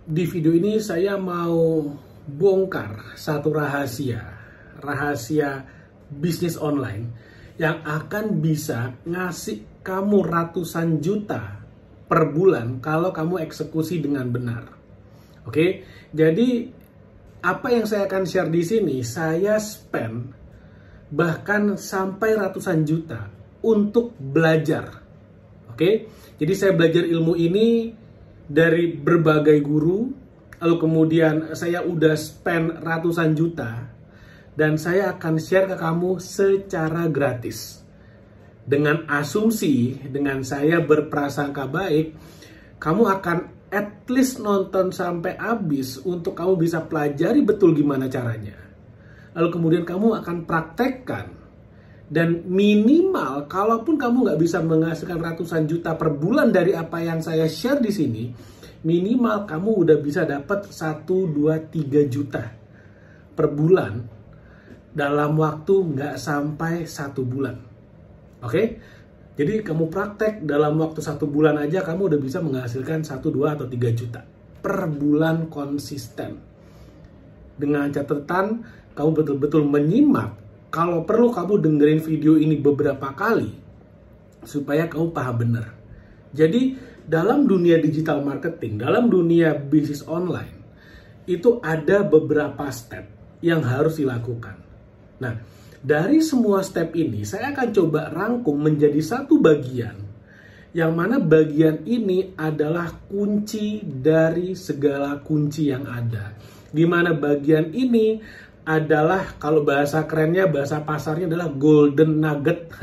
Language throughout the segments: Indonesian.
Di video ini saya mau bongkar satu rahasia bisnis online yang akan bisa ngasih kamu ratusan juta per bulan kalau kamu eksekusi dengan benar. Oke, jadi apa yang saya akan share di sini, saya spend bahkan sampai ratusan juta untuk belajar. Oke, jadi saya belajar ilmu ini dari berbagai guru, lalu kemudian saya udah spend ratusan juta, dan saya akan share ke kamu secara gratis. Dengan asumsi, dengan saya berprasangka baik, kamu akan at least nonton sampai habis untuk kamu bisa pelajari betul gimana caranya. Lalu kemudian kamu akan praktekkan. Dan minimal, kalaupun kamu nggak bisa menghasilkan ratusan juta per bulan dari apa yang saya share di sini, minimal kamu udah bisa dapat 1, 2, 3 juta per bulan dalam waktu nggak sampai 1 bulan. Oke? Jadi kamu praktek dalam waktu 1 bulan aja kamu udah bisa menghasilkan 1, 2, atau 3 juta per bulan konsisten. Dengan catatan kamu betul-betul menyimak. Kalau perlu kamu dengerin video ini beberapa kali supaya kamu paham benar. Jadi dalam dunia digital marketing, dalam dunia bisnis online, itu ada beberapa step yang harus dilakukan. Nah, dari semua step ini saya akan coba rangkum menjadi satu bagian, yang mana bagian ini adalah kunci dari segala kunci yang ada. Di mana bagian ini adalah, kalau bahasa kerennya, bahasa pasarnya adalah golden nugget,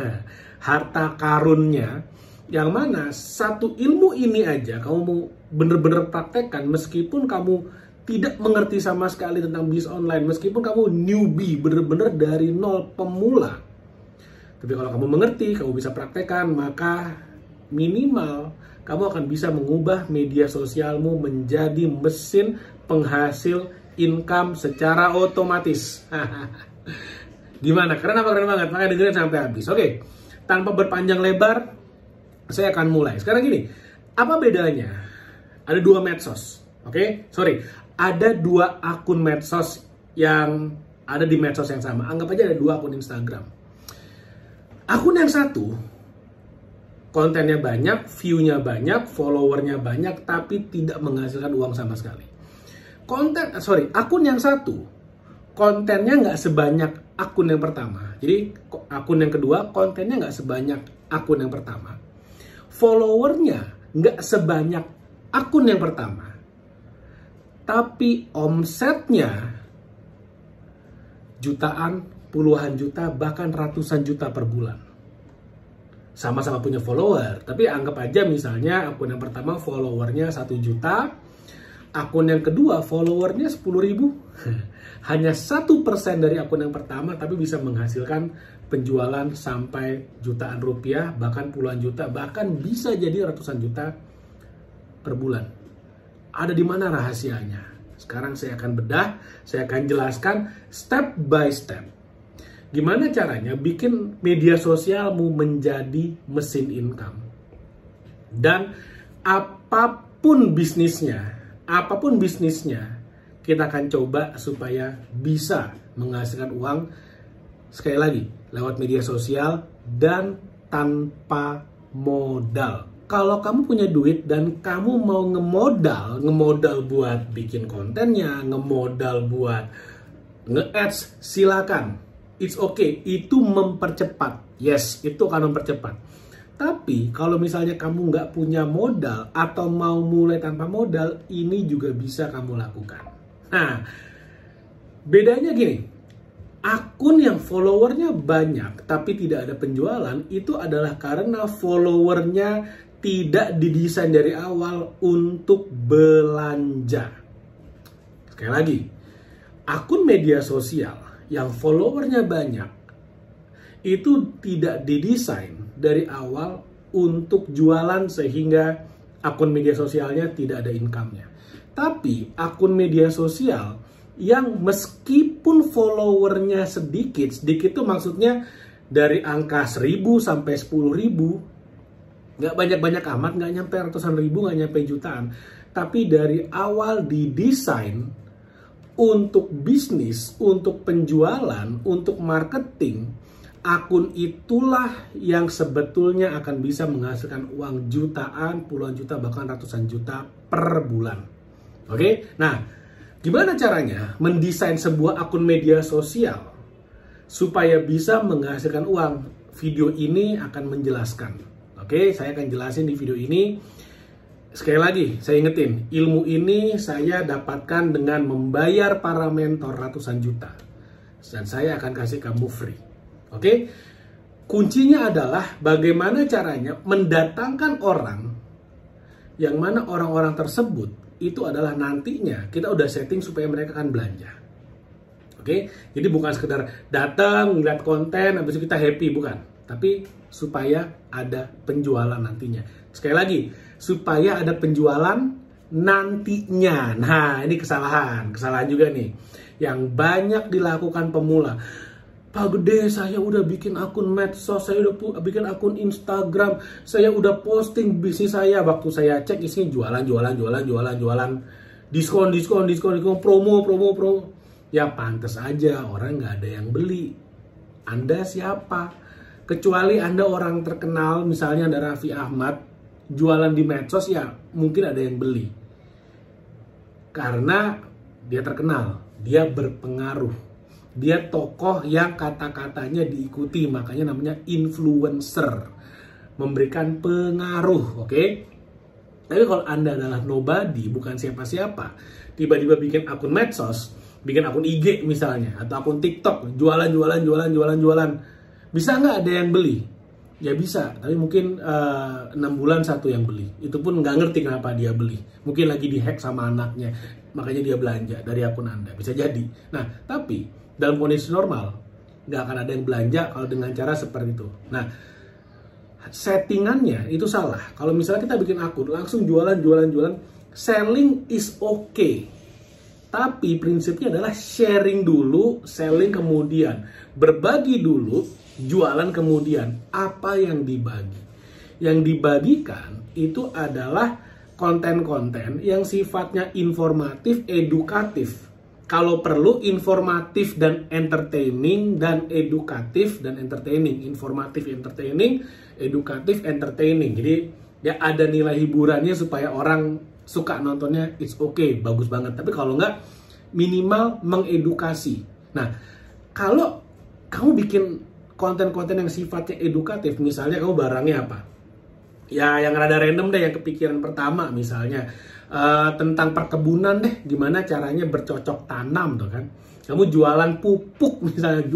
harta karunnya, yang mana satu ilmu ini aja kamu bener-bener praktekkan meskipun kamu tidak mengerti sama sekali tentang bisnis online, meskipun kamu newbie, bener-bener dari nol, pemula. Tapi kalau kamu mengerti, kamu bisa praktekkan, maka minimal kamu akan bisa mengubah media sosialmu menjadi mesin penghasil income secara otomatis. Gimana? Keren apa? Keren banget. Makanya dengerin sampai habis. Oke, tanpa berpanjang lebar, saya akan mulai. Sekarang gini, apa bedanya? Ada 2 medsos. Oke, sorry. Ada 2 akun medsos yang ada di medsos yang sama. Anggap aja ada 2 akun Instagram. Akun yang satu, kontennya banyak, view-nya banyak, followernya banyak, tapi tidak menghasilkan uang sama sekali. Akun yang satu, kontennya nggak sebanyak akun yang pertama. Jadi akun yang kedua, kontennya nggak sebanyak akun yang pertama. Followernya nggak sebanyak akun yang pertama. Tapi omsetnya jutaan, puluhan juta, bahkan ratusan juta per bulan. Sama-sama punya follower, tapi anggap aja misalnya akun yang pertama followernya 1 juta, akun yang kedua followernya 10.000. Hanya 1% dari akun yang pertama, tapi bisa menghasilkan penjualan sampai jutaan rupiah, bahkan puluhan juta, bahkan bisa jadi ratusan juta per bulan. Ada di mana rahasianya? Sekarang saya akan bedah, saya akan jelaskan step by step. Gimana caranya bikin media sosialmu menjadi mesin income. Dan apapun bisnisnya, kita akan coba supaya bisa menghasilkan uang, sekali lagi, lewat media sosial dan tanpa modal. Kalau kamu punya duit dan kamu mau ngemodal buat bikin kontennya, ngemodal buat nge-ads, silakan. It's okay, itu mempercepat. Yes, itu akan mempercepat. Tapi kalau misalnya kamu nggak punya modal atau mau mulai tanpa modal, ini juga bisa kamu lakukan. Nah, bedanya gini, akun yang followernya banyak tapi tidak ada penjualan, itu adalah karena followernya tidak didesain dari awal untuk belanja. Sekali lagi, akun media sosial yang followernya banyak, itu tidak didesain dari awal untuk jualan sehingga akun media sosialnya tidak ada income-nya. Tapi akun media sosial yang meskipun followernya sedikit itu maksudnya dari angka 1.000 sampai 10.000, nggak banyak-banyak amat, nggak nyampe ratusan ribu, nggak nyampe jutaan. tapi dari awal didesain untuk bisnis, untuk penjualan, untuk marketing, akun itulah yang sebetulnya akan bisa menghasilkan uang jutaan, puluhan juta, bahkan ratusan juta per bulan. Oke? Nah, gimana caranya mendesain sebuah akun media sosial supaya bisa menghasilkan uang? Video ini akan menjelaskan. Oke, saya akan jelasin di video ini. Sekali lagi, saya ingetin, ilmu ini saya dapatkan dengan membayar para mentor ratusan juta. Dan saya akan kasih kamu free. Oke? Kuncinya adalah bagaimana caranya mendatangkan orang, yang mana orang-orang tersebut itu adalah nantinya kita udah setting supaya mereka akan belanja. Oke? Jadi bukan sekedar datang, ngeliat konten, habis itu kita happy, bukan. Tapi supaya ada penjualan nantinya. Sekali lagi, supaya ada penjualan nantinya. Nah, ini kesalahan juga nih yang banyak dilakukan pemula. Pak Gede, saya udah bikin akun medsos, saya udah bikin akun Instagram, saya udah posting bisnis saya. Waktu saya cek isinya jualan, diskon, promo. Ya pantas aja orang nggak ada yang beli. Anda siapa? Kecuali Anda orang terkenal, misalnya ada Raffi Ahmad, jualan di medsos, ya mungkin ada yang beli. Karena dia terkenal, dia berpengaruh, dia tokoh yang kata-katanya diikuti, makanya namanya influencer, memberikan pengaruh, oke? Tapi kalau Anda adalah nobody, bukan siapa-siapa, tiba-tiba bikin akun medsos, bikin akun IG misalnya, atau akun TikTok, jualan, bisa nggak ada yang beli? Ya bisa, tapi mungkin 6 bulan satu yang beli. Itu pun nggak ngerti kenapa dia beli. Mungkin lagi dihack sama anaknya, makanya dia belanja dari akun Anda. Bisa jadi. Nah, tapi dalam kondisi normal, nggak akan ada yang belanja kalau dengan cara seperti itu. Nah, settingannya itu salah. Kalau misalnya kita bikin akun, langsung jualan, selling is okay. Tapi prinsipnya adalah sharing dulu, selling kemudian. Berbagi dulu, jualan kemudian. Apa yang dibagi? Yang dibagikan itu adalah konten-konten yang sifatnya informatif, edukatif. Kalau perlu informatif dan entertaining, dan edukatif dan entertaining. Informatif, entertaining, edukatif, entertaining. Jadi ya ada nilai hiburannya supaya orang suka nontonnya, it's okay, bagus banget. Tapi kalau nggak, minimal mengedukasi. Nah, kalau kamu bikin konten-konten yang sifatnya edukatif, misalnya kamu barangnya apa? Ya yang rada random deh, yang kepikiran pertama misalnya tentang perkebunan deh, gimana caranya bercocok tanam tuh kan. Kamu jualan pupuk misalnya,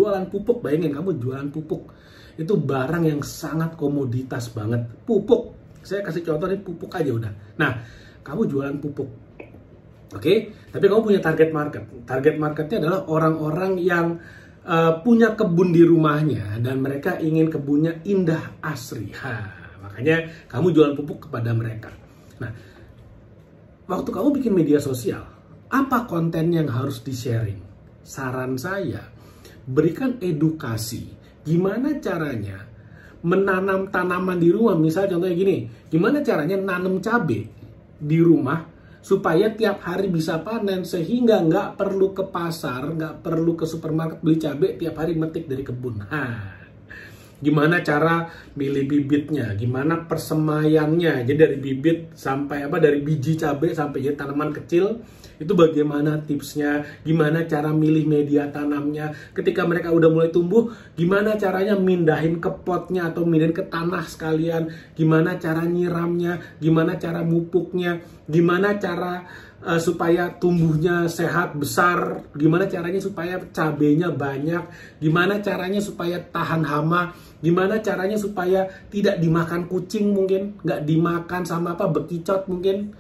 bayangin kamu jualan pupuk. Itu barang yang sangat komoditas banget. Pupuk, saya kasih contoh nih, pupuk aja udah. Nah, kamu jualan pupuk. Oke, tapi kamu punya target market. Target marketnya adalah orang-orang yang punya kebun di rumahnya dan mereka ingin kebunnya indah asri. Makanya kamu jualan pupuk kepada mereka. Nah, waktu kamu bikin media sosial, apa konten yang harus di-sharing? Saran saya, berikan edukasi. Gimana caranya menanam tanaman di rumah? Misalnya contohnya gini, gimana caranya nanam cabai di rumah supaya tiap hari bisa panen, sehingga nggak perlu ke pasar, nggak perlu ke supermarket beli cabai, tiap hari metik dari kebun. Gimana cara milih bibitnya, gimana persemaiannya, jadi dari bibit sampai dari biji cabai sampai jadi tanaman kecil, itu bagaimana tipsnya, gimana cara milih media tanamnya, ketika mereka udah mulai tumbuh, gimana caranya mindahin ke potnya atau mindahin ke tanah sekalian, gimana cara nyiramnya, gimana cara mupuknya, gimana cara supaya tumbuhnya sehat, besar, gimana caranya supaya cabenya banyak, gimana caranya supaya tahan hama, gimana caranya supaya tidak dimakan kucing mungkin, nggak dimakan sama bekicot mungkin.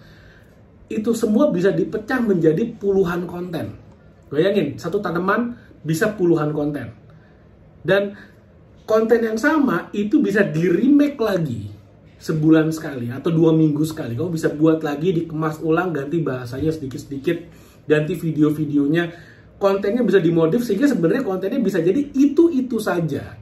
Itu semua bisa dipecah menjadi puluhan konten. Bayangin, satu tanaman bisa puluhan konten. Dan konten yang sama itu bisa di-remake lagi sebulan sekali atau 2 minggu sekali. Kamu bisa buat lagi, dikemas ulang, ganti bahasanya sedikit-sedikit, ganti video-videonya, kontennya bisa dimodif sehingga sebenarnya kontennya bisa jadi itu-itu saja,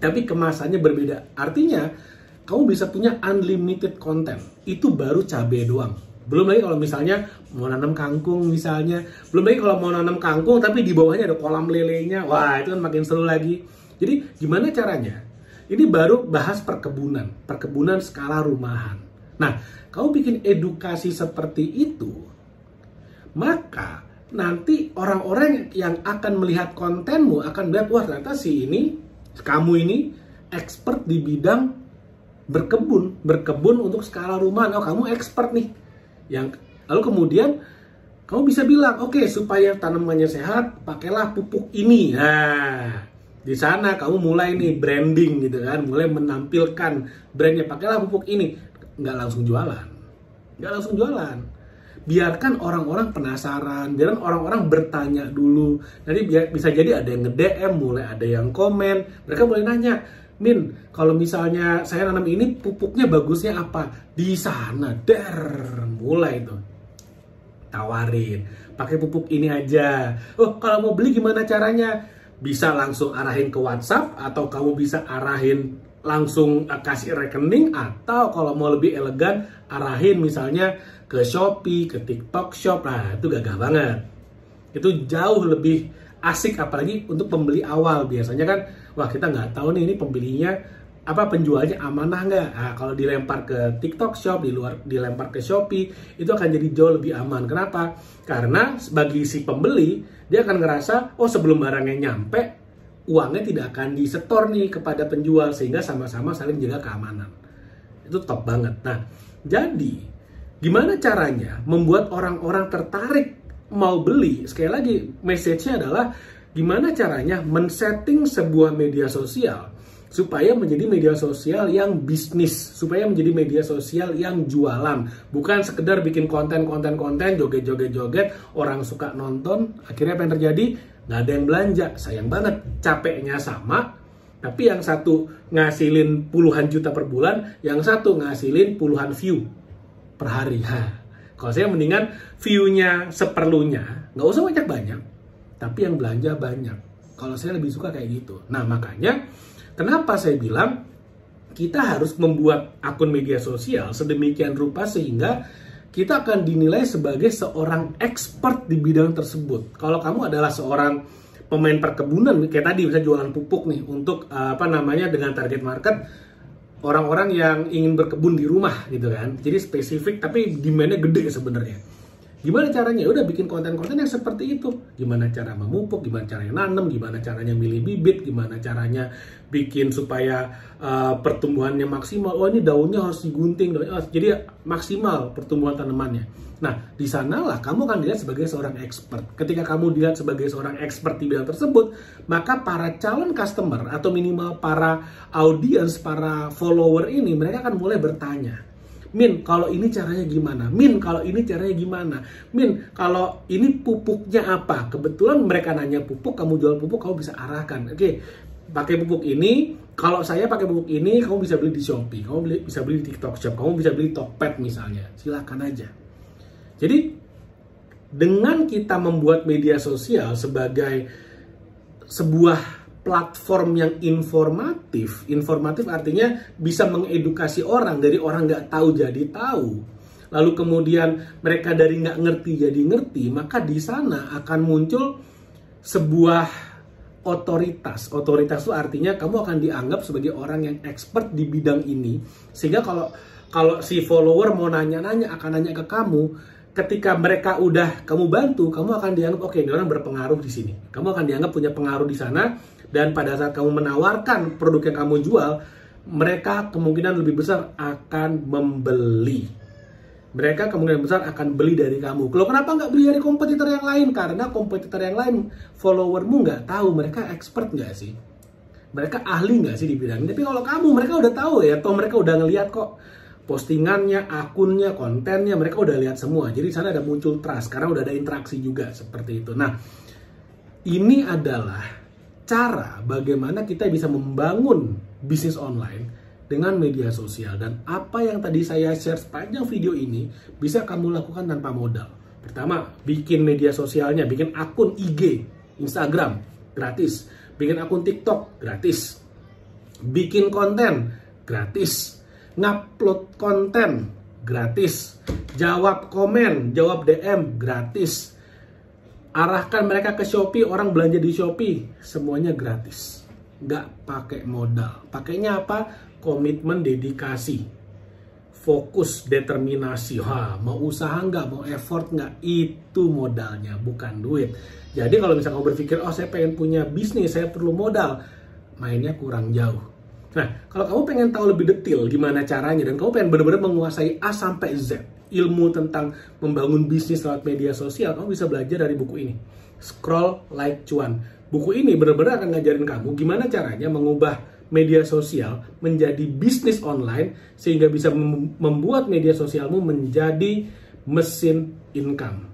tapi kemasannya berbeda. Artinya kamu bisa punya unlimited konten. Itu baru cabai doang. Belum lagi kalau misalnya mau nanam kangkung misalnya. Belum lagi kalau mau nanam kangkung tapi di bawahnya ada kolam lelenya. Wah, itu kan makin seru lagi. Jadi gimana caranya? Ini baru bahas perkebunan. Perkebunan skala rumahan. Nah, kamu bikin edukasi seperti itu, maka nanti orang-orang yang akan melihat kontenmu akan melihat, wah ternyata kamu ini expert di bidang berkebun untuk skala rumahan. Oh, kamu expert nih. Lalu kemudian kamu bisa bilang, oke, supaya tanamannya sehat, pakailah pupuk ini. Nah, di sana kamu mulai nih branding gitu kan, mulai menampilkan brandnya, pakailah pupuk ini. Nggak langsung jualan. Biarkan orang-orang penasaran, biarkan orang-orang bertanya dulu. Nanti bisa jadi ada yang nge-DM, mulai ada yang komen. Mereka boleh nanya, Min, kalau misalnya saya nanam ini pupuknya bagusnya apa? Di sana, mulai tuh. Tawarin, pakai pupuk ini aja. Oh, kalau mau beli gimana caranya? Bisa langsung arahin ke WhatsApp, atau kamu bisa arahin langsung kasih rekening, atau kalau mau lebih elegan arahin misalnya ke Shopee, ke TikTok Shop. Nah, itu gagah banget. Itu jauh lebih asik, apalagi untuk pembeli awal. Biasanya kan, wah kita nggak tahu nih ini pembelinya penjualnya amanah nggak. Nah, kalau dilempar ke TikTok Shop, dilempar ke Shopee, itu akan jadi jauh lebih aman. Kenapa? Karena bagi si pembeli, dia akan ngerasa, oh sebelum barangnya nyampe, uangnya tidak akan disetor nih kepada penjual, sehingga sama-sama saling jaga keamanan. Itu top banget. Nah, jadi gimana caranya membuat orang-orang tertarik mau beli? Sekali lagi, message-nya adalah gimana caranya men-setting sebuah media sosial supaya menjadi media sosial yang bisnis, supaya menjadi media sosial yang jualan. Bukan sekedar bikin konten, joget-joget, orang suka nonton, akhirnya apa yang terjadi? Nggak ada yang belanja. Sayang banget, capeknya sama, tapi yang satu ngasilin puluhan juta per bulan, yang satu ngasilin puluhan view per hari. Kalau saya mendingan view-nya seperlunya, nggak usah banyak-banyak, tapi yang belanja banyak. Kalau saya lebih suka kayak gitu. Nah, makanya kenapa saya bilang kita harus membuat akun media sosial sedemikian rupa sehingga kita akan dinilai sebagai seorang expert di bidang tersebut. Kalau kamu adalah seorang pemain perkebunan, kayak tadi bisa jualan pupuk nih untuk dengan target market orang-orang yang ingin berkebun di rumah gitu kan. Jadi spesifik tapi demand-nya gede sebenarnya. Gimana caranya? Udah bikin konten-konten yang seperti itu. Gimana cara memupuk, gimana caranya nanam, gimana caranya milih bibit, gimana caranya bikin supaya pertumbuhannya maksimal. Oh, ini daunnya harus digunting, jadi maksimal pertumbuhan tanamannya. Nah, di sanalah kamu akan dilihat sebagai seorang expert. Ketika kamu dilihat sebagai seorang expert di bidang tersebut, maka para calon customer atau minimal para audience, para follower ini, mereka akan mulai bertanya, Min, kalau ini caranya gimana? Min, kalau ini caranya gimana? Min, kalau ini pupuknya apa? Kebetulan mereka nanya pupuk, kamu jual pupuk, kamu bisa arahkan. Oke, pakai pupuk ini. Kalau saya pakai pupuk ini, kamu bisa beli di Shopee, kamu bisa beli di TikTok Shop, kamu bisa beli Tokped misalnya. Silakan aja. Jadi, dengan kita membuat media sosial sebagai sebuah platform yang informatif artinya bisa mengedukasi orang, dari orang nggak tahu jadi tahu, lalu kemudian mereka dari nggak ngerti jadi ngerti, maka di sana akan muncul sebuah otoritas. Otoritas itu artinya kamu akan dianggap sebagai orang yang expert di bidang ini, sehingga kalau si follower mau nanya-nanya akan nanya ke kamu. Ketika mereka udah kamu bantu, kamu akan dianggap oke, ini orang berpengaruh di sini. Kamu akan dianggap punya pengaruh di sana, dan pada saat kamu menawarkan produk yang kamu jual, mereka kemungkinan lebih besar akan membeli. Mereka kemungkinan besar akan beli dari kamu. Kalau kenapa nggak beli dari kompetitor yang lain? Karena kompetitor yang lain, followermu nggak tahu mereka expert nggak sih? Mereka ahli nggak sih di bidang ini? Tapi kalau kamu, mereka udah tahu ya, atau mereka udah ngeliat kok postingannya, akunnya, kontennya, mereka udah lihat semua. Jadi di sana ada muncul trust, karena udah ada interaksi juga seperti itu. Nah, ini adalah cara bagaimana kita bisa membangun bisnis online dengan media sosial. Dan apa yang tadi saya share sepanjang video ini bisa kamu lakukan tanpa modal. Pertama, bikin media sosialnya, bikin akun IG, Instagram, gratis. Bikin akun TikTok, gratis. Bikin konten, gratis. Ngupload konten, gratis. Jawab komen, jawab DM, gratis. Arahkan mereka ke Shopee, orang belanja di Shopee, semuanya gratis. Nggak pakai modal. Pakainya apa? Komitmen, dedikasi, fokus, determinasi. Mau usaha nggak, mau effort nggak, itu modalnya, bukan duit. Jadi kalau misalnya kamu berpikir, oh saya pengen punya bisnis, saya perlu modal, mainnya kurang jauh. Nah, kalau kamu pengen tahu lebih detail gimana caranya, dan kamu pengen benar-benar menguasai A sampai Z, ilmu tentang membangun bisnis lewat media sosial, kamu bisa belajar dari buku ini, Scroll Like Cuan. Buku ini benar-benar akan ngajarin kamu gimana caranya mengubah media sosial menjadi bisnis online, sehingga bisa membuat media sosialmu menjadi mesin income.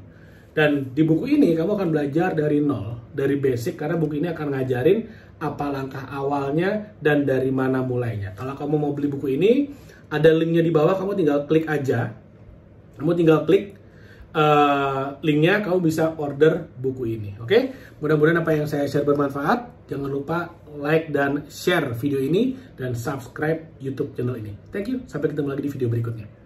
Dan di buku ini kamu akan belajar dari nol, dari basic, karena buku ini akan ngajarin apa langkah awalnya dan dari mana mulainya. Kalau kamu mau beli buku ini, ada linknya di bawah, kamu tinggal klik aja. Kamu tinggal klik linknya, kamu bisa order buku ini. Oke? Mudah-mudahan apa yang saya share bermanfaat. Jangan lupa like dan share video ini, dan subscribe YouTube channel ini. Thank you, sampai ketemu lagi di video berikutnya.